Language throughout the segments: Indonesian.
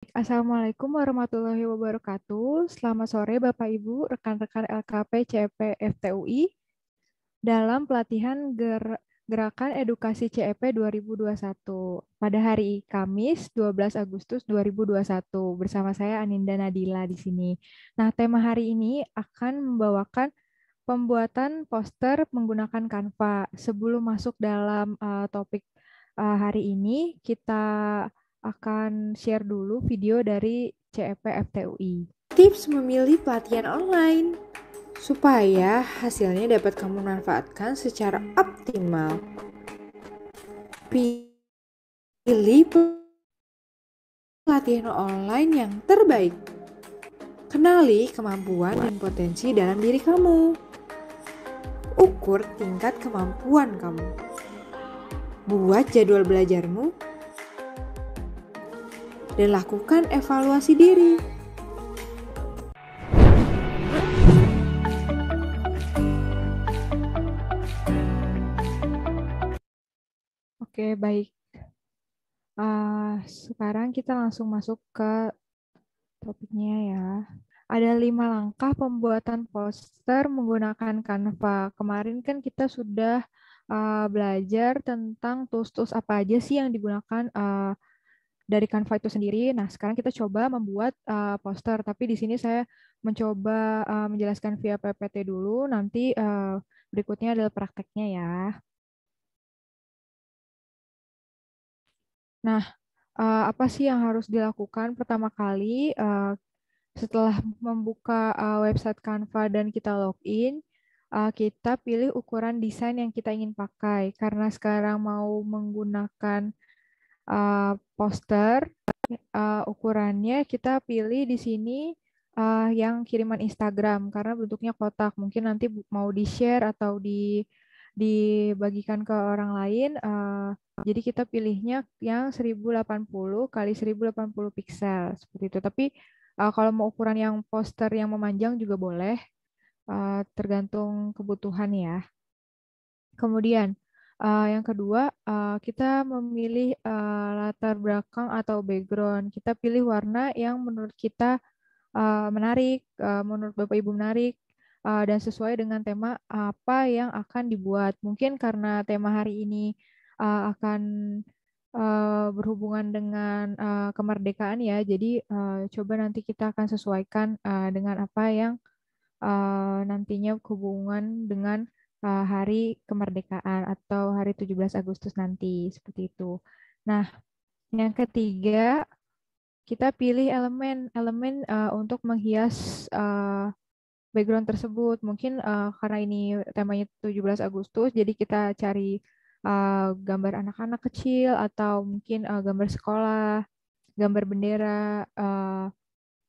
Assalamualaikum warahmatullahi wabarakatuh. Selamat sore Bapak Ibu, rekan-rekan LKP CEP FTUI dalam pelatihan Gerakan Edukasi CEP 2021 pada hari Kamis 12 Agustus 2021 bersama saya Aninda Nadila di sini. Nah, tema hari ini akan membawakan pembuatan poster menggunakan Canva. Sebelum masuk dalam topik hari ini, kita akan share dulu video dari CEP FTUI. Tips memilih pelatihan online supaya hasilnya dapat kamu manfaatkan secara optimal. Pilih pelatihan online yang terbaik. Kenali kemampuan dan potensi dalam diri kamu. Ukur tingkat kemampuan kamu. Buat jadwal belajarmu dan lakukan evaluasi diri. Oke, baik. Sekarang kita langsung masuk ke topiknya ya. Ada 5 langkah pembuatan poster menggunakan Canva. Kemarin kan kita sudah belajar tentang tools-tools apa aja sih yang digunakan dari Canva itu sendiri. Nah, sekarang kita coba membuat poster. Tapi di sini saya mencoba menjelaskan via PPT dulu. Nanti berikutnya adalah prakteknya ya. Nah, apa sih yang harus dilakukan pertama kali setelah membuka website Canva dan kita login, kita pilih ukuran desain yang kita ingin pakai. Karena sekarang mau menggunakan poster, ukurannya kita pilih di sini yang kiriman Instagram karena bentuknya kotak. Mungkin nanti mau di-share atau dibagikan ke orang lain. Jadi kita pilihnya yang 1080 kali 1080 piksel seperti itu. Tapi kalau mau ukuran yang poster yang memanjang juga boleh, tergantung kebutuhan ya. Kemudian yang kedua kita memilih latar belakang atau background. Kita pilih warna yang menurut kita menarik, menurut Bapak Ibu menarik, dan sesuai dengan tema apa yang akan dibuat. Mungkin karena tema hari ini akan berhubungan dengan kemerdekaan ya, jadi coba nanti kita akan sesuaikan dengan apa yang nantinya hubungan dengan hari kemerdekaan atau hari 17 Agustus nanti, seperti itu. Nah, yang ketiga, kita pilih elemen untuk menghias background tersebut. Mungkin karena ini temanya 17 Agustus, jadi kita cari gambar anak-anak kecil atau mungkin gambar sekolah, gambar bendera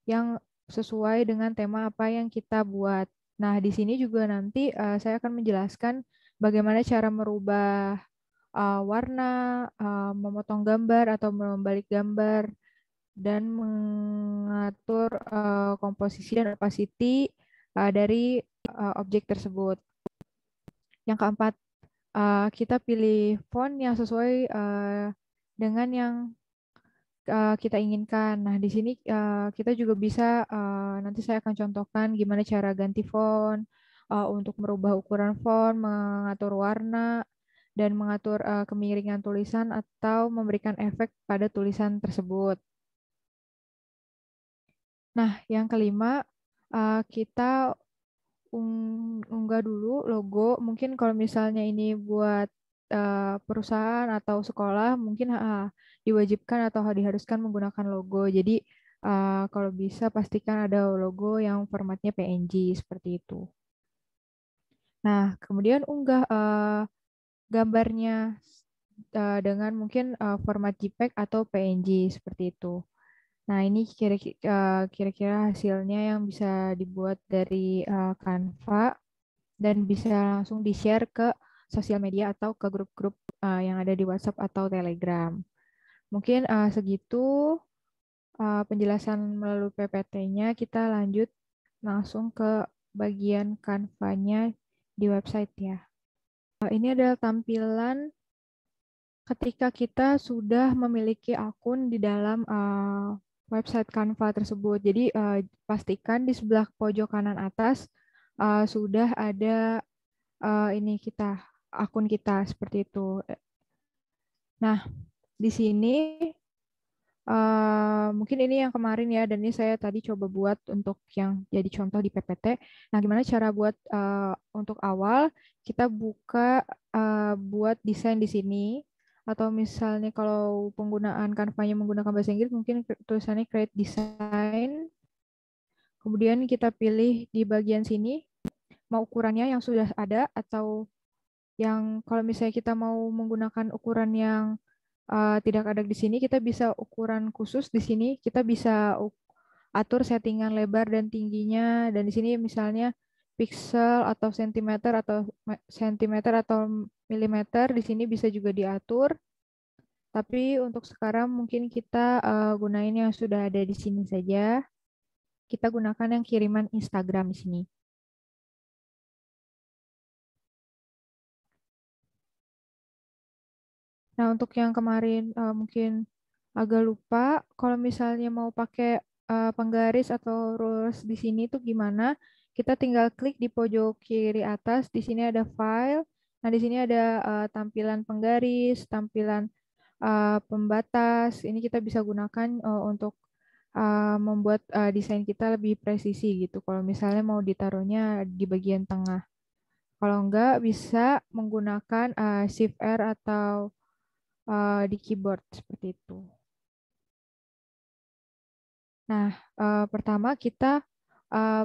yang sesuai dengan tema apa yang kita buat. Nah, di sini juga nanti saya akan menjelaskan bagaimana cara merubah warna, memotong gambar atau membalik gambar, dan mengatur komposisi dan opacity dari objek tersebut. Yang keempat, kita pilih font yang sesuai dengan yang kita inginkan. Nah, di sini kita juga bisa, nanti saya akan contohkan gimana cara ganti font, untuk merubah ukuran font, mengatur warna, dan mengatur kemiringan tulisan atau memberikan efek pada tulisan tersebut. Nah, yang kelima, kita unggah dulu logo. Mungkin kalau misalnya ini buat perusahaan atau sekolah, mungkin diwajibkan atau diharuskan menggunakan logo. Jadi, kalau bisa pastikan ada logo yang formatnya PNG seperti itu. Nah, kemudian unggah gambarnya dengan mungkin format JPEG atau PNG seperti itu. Nah, ini kira-kira hasilnya yang bisa dibuat dari Canva dan bisa langsung di-share ke sosial media atau ke grup-grup yang ada di WhatsApp atau Telegram. Mungkin segitu penjelasan melalui PPT-nya. Kita lanjut langsung ke bagian Canva-nya di website ya. Ini adalah tampilan ketika kita sudah memiliki akun di dalam website Canva tersebut. Jadi pastikan di sebelah pojok kanan atas sudah ada ini kita akun kita seperti itu. Nah, di sini mungkin ini yang kemarin ya, dan ini saya tadi coba buat untuk yang jadi contoh di PPT. Nah, gimana cara buat untuk awal kita buka buat desain di sini, atau misalnya kalau penggunaan Canva-nya menggunakan bahasa Inggris, mungkin tulisannya create design. Kemudian kita pilih di bagian sini mau ukurannya yang sudah ada atau yang kalau misalnya kita mau menggunakan ukuran yang tidak ada di sini, kita bisa ukuran khusus di sini. Kita bisa atur settingan lebar dan tingginya. Dan di sini misalnya pixel atau sentimeter atau milimeter di sini bisa juga diatur. Tapi untuk sekarang mungkin kita gunain yang sudah ada di sini saja. Kita gunakan yang kiriman Instagram di sini. Nah, untuk yang kemarin mungkin agak lupa, kalau misalnya mau pakai penggaris atau rules di sini tuh gimana? Kita tinggal klik di pojok kiri atas, di sini ada file. Nah, di sini ada tampilan penggaris, tampilan pembatas. Ini kita bisa gunakan untuk membuat desain kita lebih presisi gitu. Kalau misalnya mau ditaruhnya di bagian tengah. Kalau enggak, bisa menggunakan Shift R atau di keyboard seperti itu. Nah, pertama kita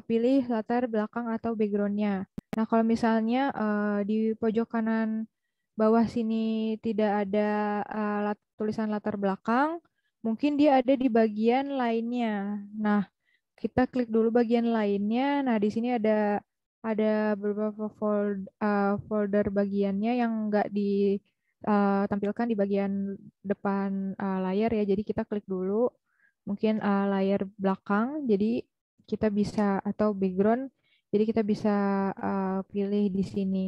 pilih latar belakang atau backgroundnya. Nah, kalau misalnya di pojok kanan bawah sini tidak ada tulisan latar belakang, mungkin dia ada di bagian lainnya. Nah, kita klik dulu bagian lainnya. Nah, di sini ada beberapa folder bagiannya yang nggak ditampilkan di bagian depan layar ya. Jadi kita klik dulu mungkin layar belakang. Jadi kita bisa atau background. Jadi kita bisa pilih di sini.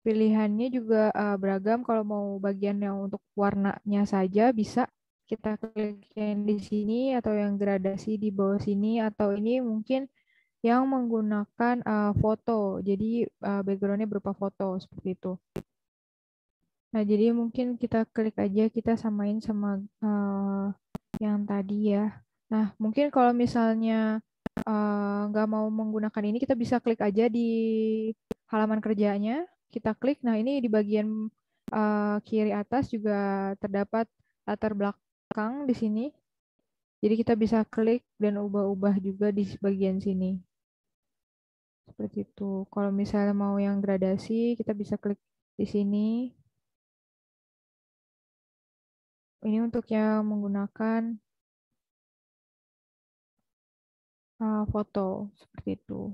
Pilihannya juga beragam. Kalau mau bagian yang untuk warnanya saja bisa kita klik yang di sini atau yang gradasi di bawah sini atau ini mungkin yang menggunakan foto. Jadi backgroundnya berupa foto seperti itu. Nah, jadi mungkin kita klik aja kita samain sama yang tadi ya. Nah, mungkin kalau misalnya nggak mau menggunakan ini, kita bisa klik aja di halaman kerjanya. Kita klik. Nah, ini di bagian kiri atas juga terdapat latar belakang di sini. Jadi kita bisa klik dan ubah-ubah juga di bagian sini. Seperti itu. Kalau misalnya mau yang gradasi, kita bisa klik di sini. Ini untuk yang menggunakan foto seperti itu.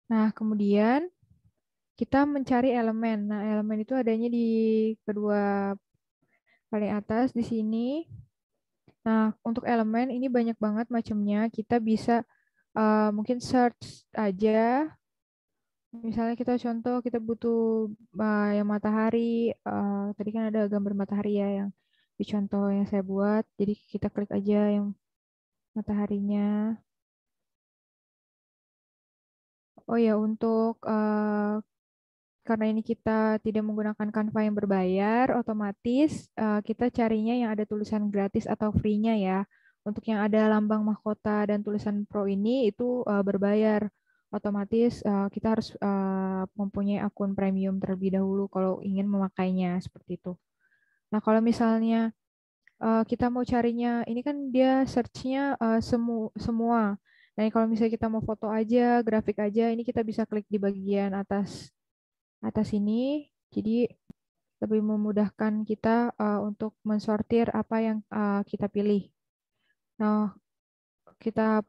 Nah, kemudian kita mencari elemen. Nah, elemen itu adanya di kedua paling atas di sini. Nah, untuk elemen ini banyak banget macamnya. Kita bisa mungkin search aja. Misalnya kita contoh kita butuh yang matahari. Tadi kan ada gambar matahari ya yang di contoh yang saya buat. Jadi kita klik aja yang mataharinya. Oh ya, untuk karena ini kita tidak menggunakan Canva yang berbayar, otomatis kita carinya yang ada tulisan gratis atau free-nya ya. Untuk yang ada lambang mahkota dan tulisan Pro ini itu berbayar. Otomatis kita harus mempunyai akun premium terlebih dahulu kalau ingin memakainya seperti itu. Nah, kalau misalnya kita mau carinya, ini kan dia search-nya semua. Nah, kalau misalnya kita mau foto aja, grafik aja, ini kita bisa klik di bagian atas atas ini. Jadi lebih memudahkan kita untuk mensortir apa yang kita pilih. Nah, kita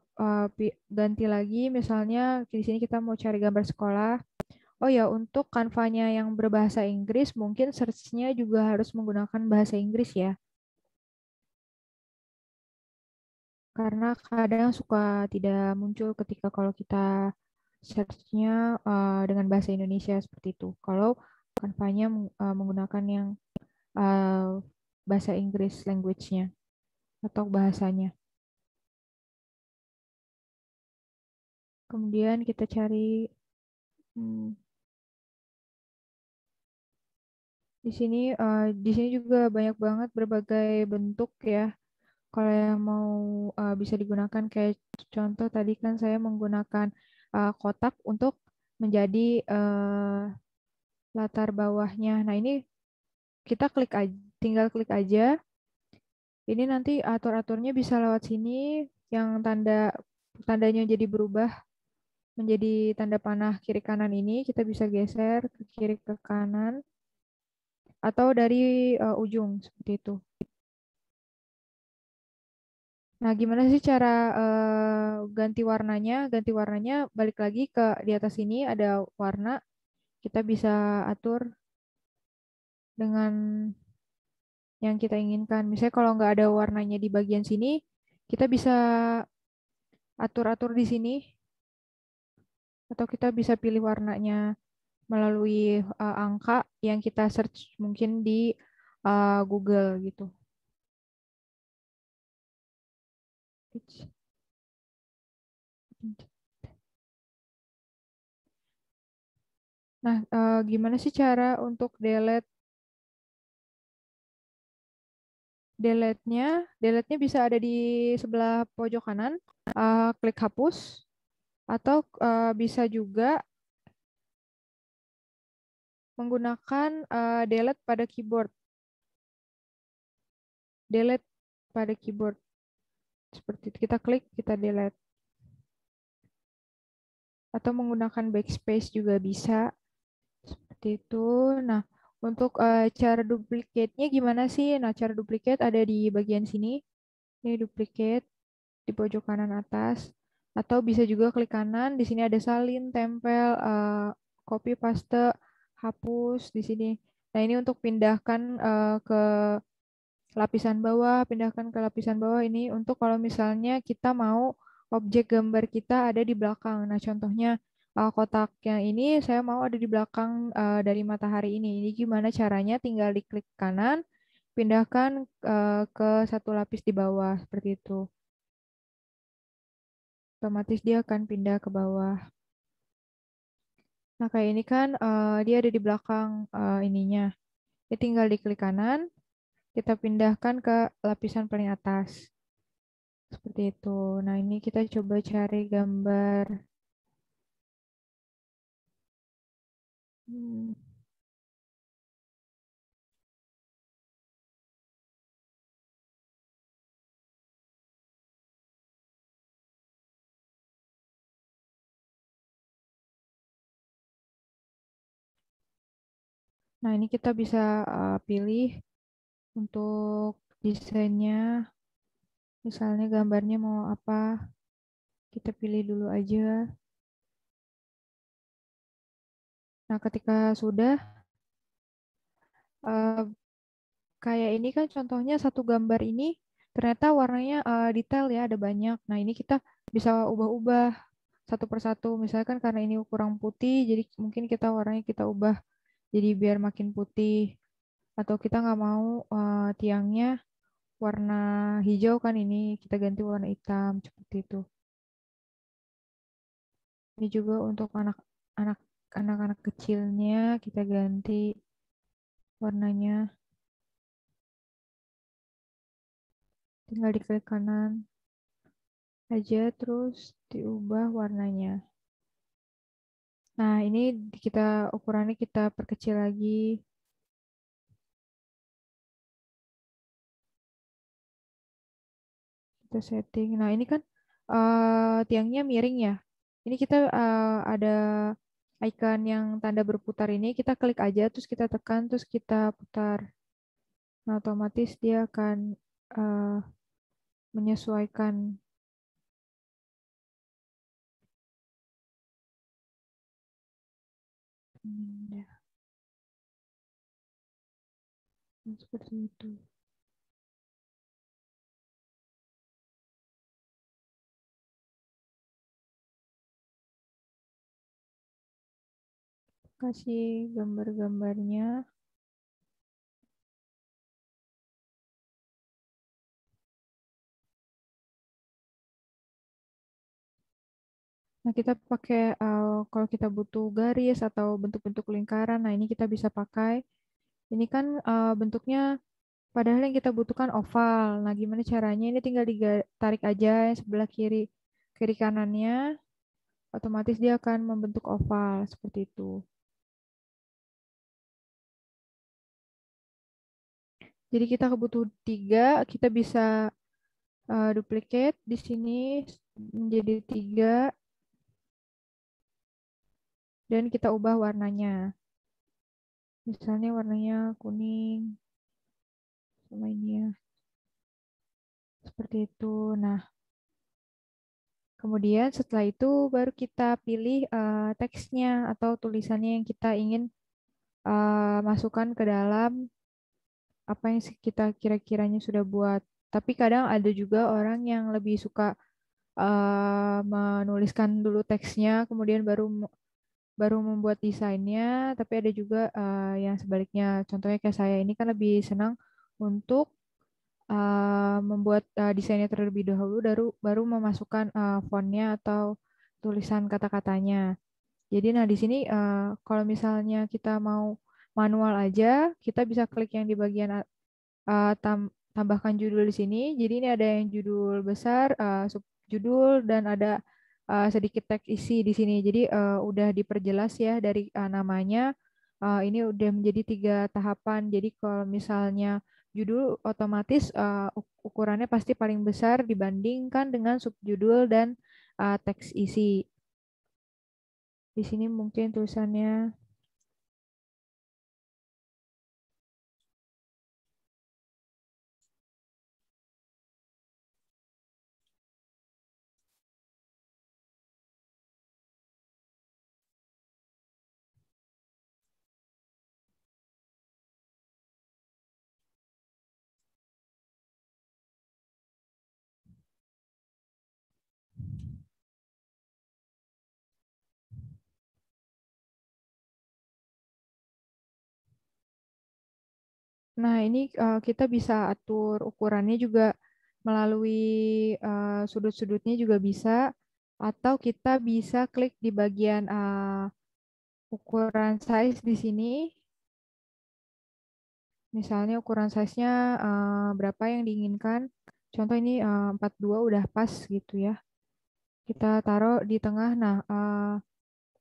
ganti lagi, misalnya di sini kita mau cari gambar sekolah. Oh ya, untuk kanvanya yang berbahasa Inggris, mungkin search-nya juga harus menggunakan bahasa Inggris ya. Karena kadang suka tidak muncul ketika kalau kita search-nya dengan bahasa Indonesia seperti itu. Kalau kanvanya menggunakan yang uh, bahasa Inggris language-nya atau bahasanya. Kemudian kita cari hmm, di sini juga banyak banget berbagai bentuk ya. Kalau yang mau bisa digunakan kayak contoh tadi kan saya menggunakan kotak untuk menjadi latar bawahnya. Nah, ini kita klik aja, tinggal klik aja. Ini nanti atur-aturnya bisa lewat sini yang tandanya jadi berubah menjadi tanda panah kiri kanan ini kita bisa geser ke kiri ke kanan atau dari ujung seperti itu. Nah, gimana sih cara ganti warnanya? Ganti warnanya balik lagi ke di atas ini ada warna. Kita bisa atur dengan yang kita inginkan. Misalnya kalau nggak ada warnanya di bagian sini, kita bisa atur-atur di sini atau kita bisa pilih warnanya melalui angka yang kita search mungkin di Google gitu. Nah, gimana sih cara untuk delete-nya? Delete-nya bisa ada di sebelah pojok kanan, klik hapus, atau bisa juga menggunakan delete pada keyboard. Delete pada keyboard. Seperti itu. Kita klik, kita delete. Atau menggunakan backspace juga bisa. Seperti itu. Nah, untuk cara duplicate-nya gimana sih? Nah, cara duplicate ada di bagian sini. Ini duplicate di pojok kanan atas. Atau bisa juga klik kanan. Di sini ada salin, tempel, copy, paste, hapus di sini. Nah, ini untuk pindahkan ke lapisan bawah, pindahkan ke lapisan bawah ini untuk kalau misalnya kita mau objek gambar kita ada di belakang. Nah, contohnya kotak yang ini saya mau ada di belakang dari matahari ini. Ini gimana caranya? Tinggal diklik kanan, pindahkan ke satu lapis di bawah seperti itu. Otomatis dia akan pindah ke bawah. Nah, kayak ini kan dia ada di belakang ininya. Ini tinggal diklik kanan, kita pindahkan ke lapisan paling atas. Seperti itu. Nah, ini kita coba cari gambar. Hmm, Nah, ini kita bisa pilih untuk desainnya. Misalnya gambarnya mau apa, kita pilih dulu aja. Nah, ketika sudah, eh, kayak ini kan contohnya satu gambar ini ternyata warnanya detail ya, ada banyak. Nah, ini kita bisa ubah-ubah satu persatu. Misalkan karena ini kurang putih, jadi mungkin kita warnanya kita ubah jadi biar makin putih. Atau kita nggak mau tiangnya warna hijau kan ini kita ganti warna hitam seperti itu. Ini juga untuk anak-anak anak-anak kecilnya kita ganti warnanya. Tinggal diklik kanan aja terus diubah warnanya. Nah, ini kita ukurannya kita perkecil lagi, kita setting. Nah, ini kan tiangnya miring ya. Ini kita ada icon yang tanda berputar ini, kita klik aja, terus kita tekan, terus kita putar. Nah, otomatis dia akan eh, menyesuaikan. Ya, seperti itu. Kasih gambar-gambarnya. Nah, kita pakai kalau kita butuh garis atau bentuk-bentuk lingkaran, nah ini kita bisa pakai. Ini kan bentuknya padahal yang kita butuhkan oval. Nah, gimana caranya? Ini tinggal ditarik aja yang sebelah kiri kiri kanannya, otomatis dia akan membentuk oval seperti itu. Jadi kita butuh 3, kita bisa duplicate di sini menjadi 3 dan kita ubah warnanya. Misalnya warnanya kuning sama ini ya, seperti itu. Nah, kemudian setelah itu baru kita pilih teksnya atau tulisannya yang kita ingin masukkan ke dalam apa yang kita kira-kiranya sudah buat. Tapi kadang ada juga orang yang lebih suka menuliskan dulu teksnya, kemudian baru membuat desainnya. Tapi ada juga yang sebaliknya. Contohnya kayak saya ini kan lebih senang untuk membuat desainnya terlebih dahulu, baru memasukkan fontnya atau tulisan kata-katanya. Jadi nah di sini kalau misalnya kita mau manual aja, kita bisa klik yang di bagian tambahkan judul di sini. Jadi ini ada yang judul besar, subjudul dan ada sedikit teks isi di sini. Jadi udah diperjelas ya dari namanya. Ini udah menjadi 3 tahapan. Jadi kalau misalnya judul otomatis ukurannya pasti paling besar dibandingkan dengan subjudul dan teks isi. Di sini mungkin tulisannya. Nah, ini kita bisa atur ukurannya juga melalui sudut-sudutnya juga bisa, atau kita bisa klik di bagian ukuran size di sini. Misalnya ukuran size-nya berapa yang diinginkan. Contoh ini 42 udah pas gitu ya. Kita taruh di tengah. Nah,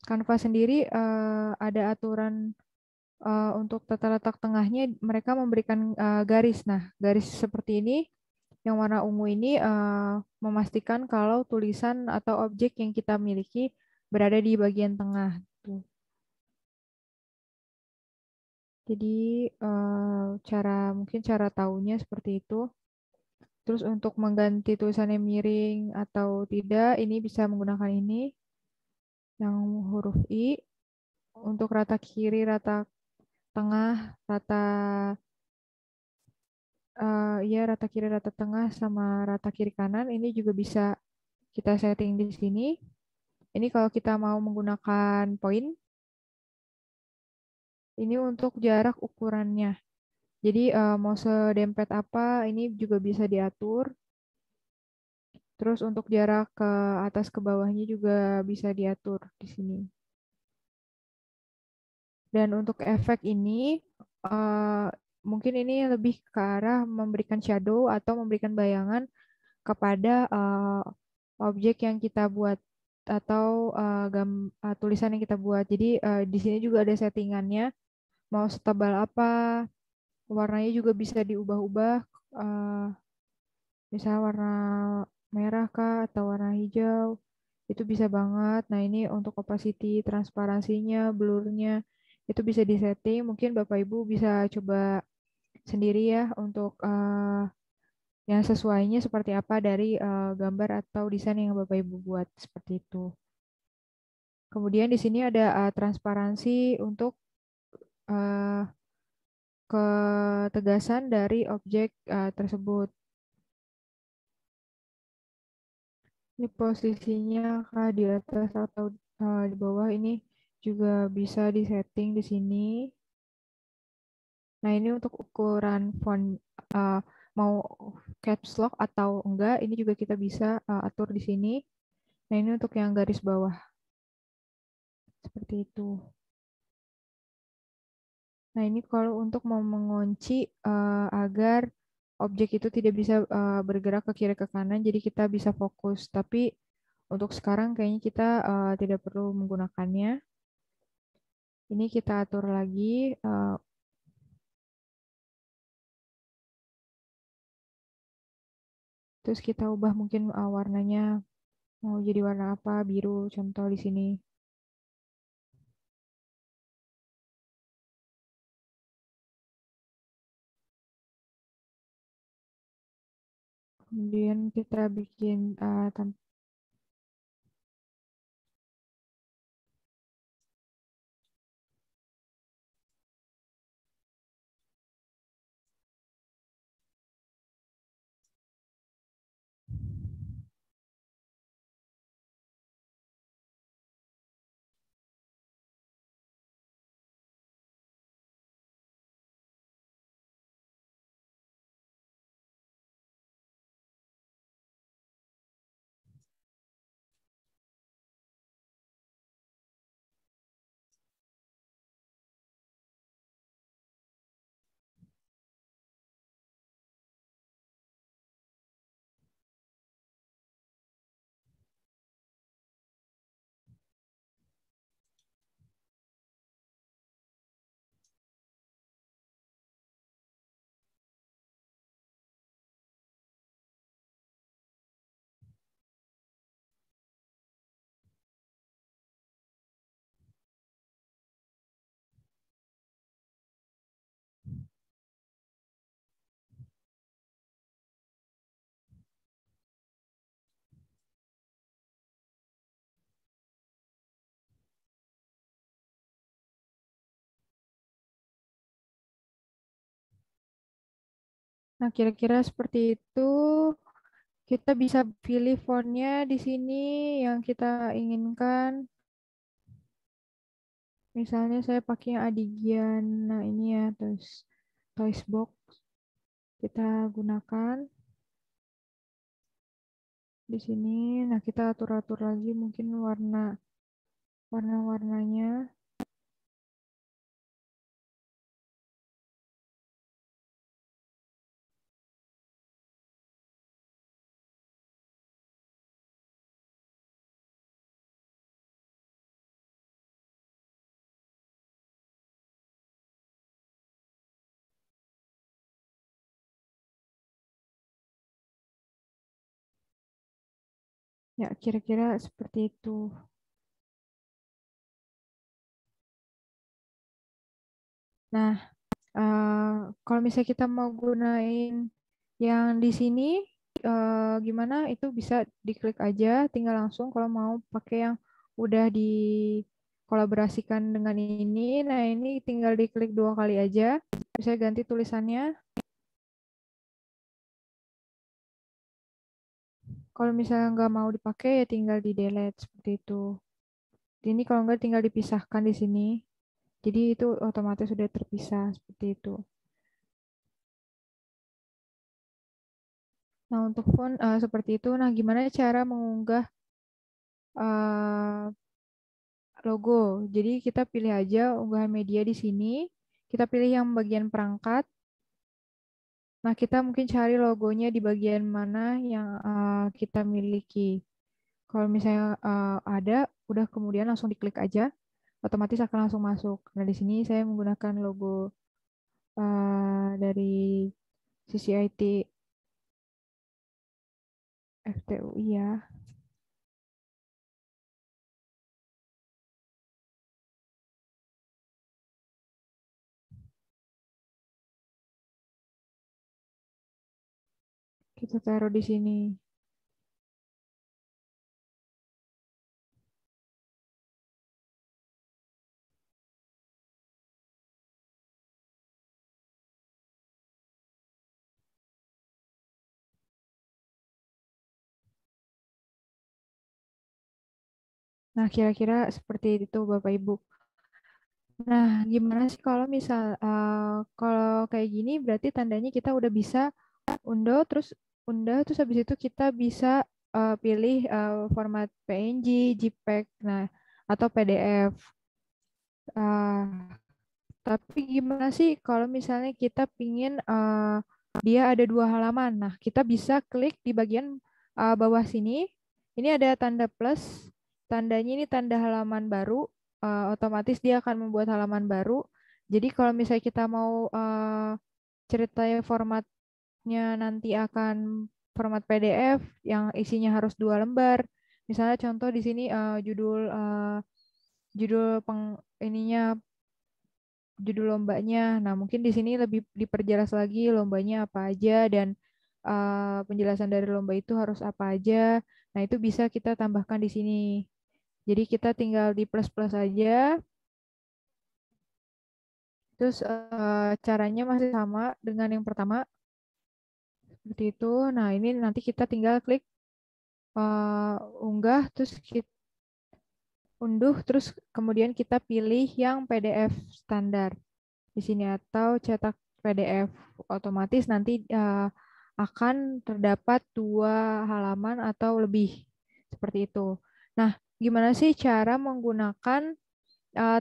Canva sendiri ada aturan untuk tata letak tengahnya mereka memberikan garis. Nah, garis seperti ini yang warna ungu ini memastikan kalau tulisan atau objek yang kita miliki berada di bagian tengah. Tuh. Jadi mungkin cara tahunya seperti itu. Terus untuk mengganti tulisannya miring atau tidak, ini bisa menggunakan ini yang huruf I. Untuk rata kiri, rata tengah, ya rata kiri, rata tengah sama rata kiri kanan ini juga bisa kita setting di sini. Ini kalau kita mau menggunakan poin, ini untuk jarak ukurannya. Jadi mau sedempet apa ini juga bisa diatur. Terus untuk jarak ke atas ke bawahnya juga bisa diatur di sini. Dan untuk efek ini eh, mungkin ini lebih ke arah memberikan shadow atau memberikan bayangan kepada objek yang kita buat atau tulisan yang kita buat. Jadi di sini juga ada settingannya, mau setebal apa, warnanya juga bisa diubah-ubah, eh, misalnya warna merah kah atau warna hijau, itu bisa banget. Nah ini untuk opacity, transparansinya, blurnya, itu bisa disetting. Mungkin Bapak Ibu bisa coba sendiri ya untuk yang sesuainya seperti apa dari gambar atau desain yang Bapak Ibu buat seperti itu. Kemudian di sini ada transparansi untuk eh, ketegasan dari objek tersebut. Ini posisinya kah di atas atau di bawah ini juga bisa disetting di sini. Nah, ini untuk ukuran font uh, mau caps lock atau enggak, ini juga kita bisa atur di sini. Nah, ini untuk yang garis bawah. Seperti itu. Nah, ini kalau untuk mau mengunci agar objek itu tidak bisa bergerak ke kiri ke kanan, jadi kita bisa fokus. Tapi untuk sekarang kayaknya kita tidak perlu menggunakannya. Ini kita atur lagi. Terus kita ubah mungkin warnanya mau jadi warna apa, biru contoh di sini. Kemudian kita bikin Nah, kira-kira seperti itu. Kita bisa pilih fontnya di sini yang kita inginkan. Misalnya saya pakai yang Adigian. Nah, ini ya, terus Toys Box kita gunakan di sini. Nah, kita atur-atur lagi mungkin warna-warnanya. Ya, kira-kira seperti itu. Nah, kalau misalnya kita mau gunain yang di sini, gimana? Itu bisa diklik aja, tinggal langsung kalau mau pakai yang udah dikolaborasikan dengan ini. Nah, ini tinggal diklik 2 kali aja. Bisa ganti tulisannya. Kalau misalnya nggak mau dipakai, ya tinggal di delete seperti itu. Ini kalau nggak tinggal dipisahkan di sini. Jadi itu otomatis sudah terpisah seperti itu. Nah, untuk font seperti itu. Nah, gimana cara mengunggah eh, logo? Jadi kita pilih aja unggahan media di sini. Kita pilih yang bagian perangkat. Nah, kita mungkin cari logonya di bagian mana yang kita miliki. Kalau misalnya ada, udah kemudian langsung diklik aja, otomatis akan langsung masuk. Nah, di sini saya menggunakan logo dari sisi IT FTUI ya. Kita taruh di sini. Nah, kira-kira seperti itu Bapak Ibu. Nah, gimana sih kalau misal kalau kayak gini berarti tandanya kita udah bisa undo terus habis itu kita bisa pilih format PNG, JPEG, nah atau PDF. Uh, tapi gimana sih kalau misalnya kita pingin dia ada 2 halaman? Nah, kita bisa klik di bagian bawah sini. Ini ada tanda plus, tandanya ini tanda halaman baru. Otomatis dia akan membuat halaman baru. Jadi kalau misalnya kita mau ceritanya formatnya nanti akan format PDF yang isinya harus 2 lembar. Misalnya contoh di sini judul ininya judul lombanya. Nah, mungkin di sini lebih diperjelas lagi lombanya apa aja dan penjelasan dari lomba itu harus apa aja. Nah, itu bisa kita tambahkan di sini. Jadi kita tinggal di plus-plus aja. Terus caranya masih sama dengan yang pertama, seperti itu. Nah, ini nanti kita tinggal klik unggah, terus kita unduh, terus kemudian kita pilih yang PDF standar di sini atau cetak PDF. Otomatis nanti akan terdapat 2 halaman atau lebih seperti itu. Nah, gimana sih cara menggunakan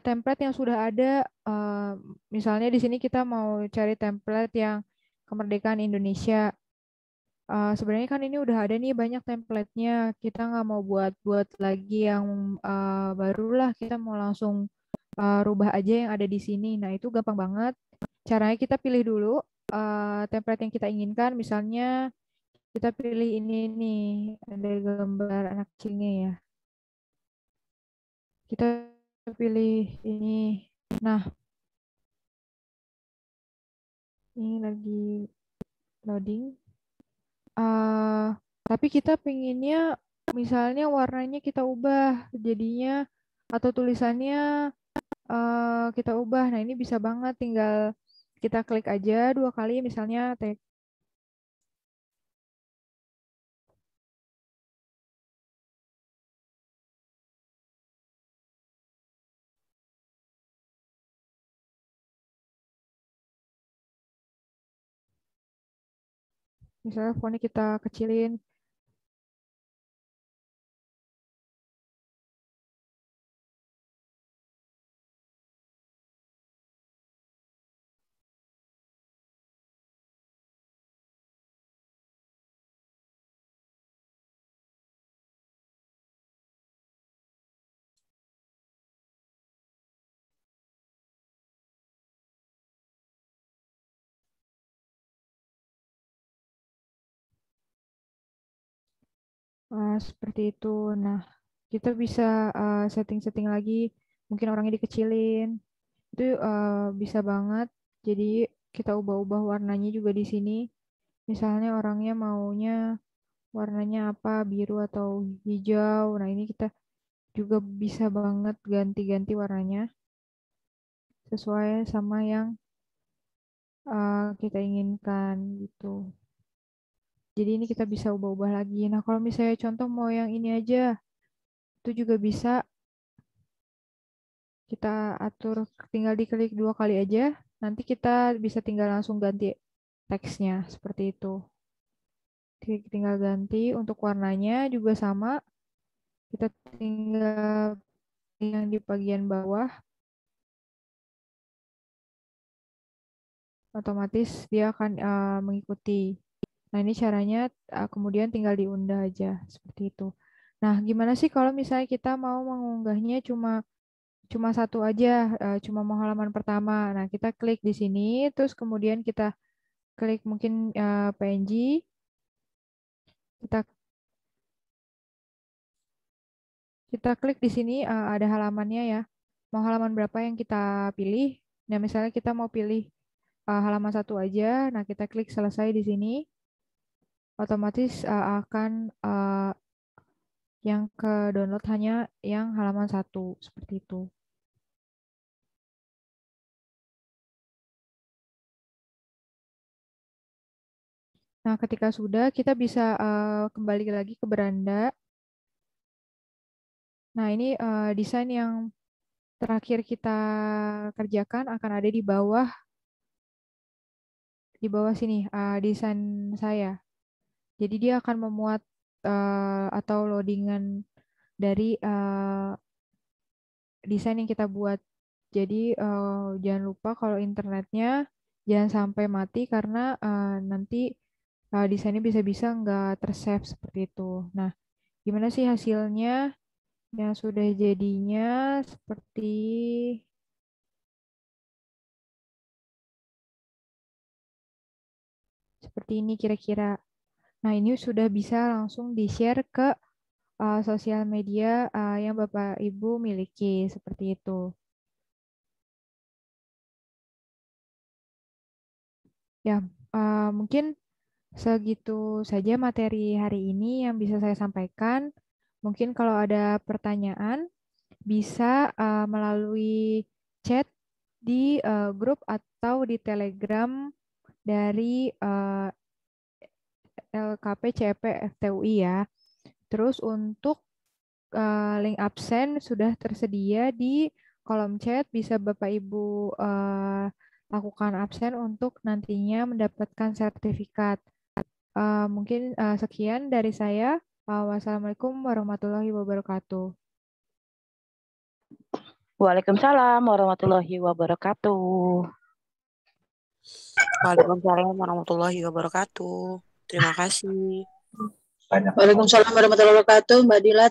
template yang sudah ada? Misalnya di sini kita mau cari template yang kemerdekaan Indonesia. Sebenarnya kan ini udah ada nih banyak template-nya. Kita nggak mau buat-buat lagi yang barulah. Kita mau langsung rubah aja yang ada di sini. Nah, itu gampang banget. Caranya kita pilih dulu template yang kita inginkan. Misalnya kita pilih ini nih, ada gambar anak kecilnya ya. Kita pilih ini. Nah, ini lagi loading. eh tapi kita pinginnya misalnya warnanya kita ubah jadinya atau tulisannya kita ubah. Nah, ini bisa banget tinggal kita klik aja 2 kali misalnya misalnya fontnya kita kecilin. Seperti itu. Nah, kita bisa setting-setting lagi, mungkin orangnya dikecilin. Itu bisa banget. Jadi kita ubah-ubah warnanya juga di sini. Misalnya orangnya maunya warnanya apa, biru atau hijau. Nah, ini kita juga bisa banget ganti-ganti warnanya sesuai sama yang kita inginkan gitu. Jadi ini kita bisa ubah-ubah lagi. Nah, kalau misalnya contoh mau yang ini aja, itu juga bisa kita atur, tinggal diklik 2 kali aja. Nanti kita bisa tinggal langsung ganti teksnya seperti itu. Tinggal ganti untuk warnanya juga sama. Kita tinggal yang di bagian bawah, otomatis dia akan mengikuti. Nah, ini caranya kemudian tinggal diundah aja seperti itu. Nah, gimana sih kalau misalnya kita mau mengunggahnya cuma cuma satu aja, cuma mau halaman pertama. Nah, kita klik di sini, terus kemudian kita klik mungkin PNG, kita kita klik di sini ada halamannya ya. Mau halaman berapa yang kita pilih? Nah, misalnya kita mau pilih halaman satu aja. Nah, kita klik selesai di sini. Otomatis akan yang ke download hanya yang halaman satu seperti itu. Nah, ketika sudah kita bisa kembali lagi ke beranda. Nah, ini desain yang terakhir kita kerjakan akan ada di bawah sini desain saya. Jadi dia akan memuat atau loadingan dari desain yang kita buat. Jadi jangan lupa kalau internetnya jangan sampai mati karena nanti desainnya bisa-bisa nggak tersave seperti itu. Nah, gimana sih hasilnya yang sudah jadinya seperti ini kira-kira. Nah, ini sudah bisa langsung di-share ke sosial media yang Bapak Ibu miliki seperti itu. Ya, mungkin segitu saja materi hari ini yang bisa saya sampaikan. Mungkin kalau ada pertanyaan bisa melalui chat di grup atau di Telegram dari LKP CP FTUI ya. Terus untuk link absen sudah tersedia di kolom chat. Bisa Bapak Ibu lakukan absen untuk nantinya mendapatkan sertifikat. Mungkin sekian dari saya. Wassalamualaikum warahmatullahi wabarakatuh. Waalaikumsalam warahmatullahi wabarakatuh. Waalaikumsalam warahmatullahi wabarakatuh. Terima kasih. Waalaikumsalam warahmatullahi wabarakatuh, Mbak Dila.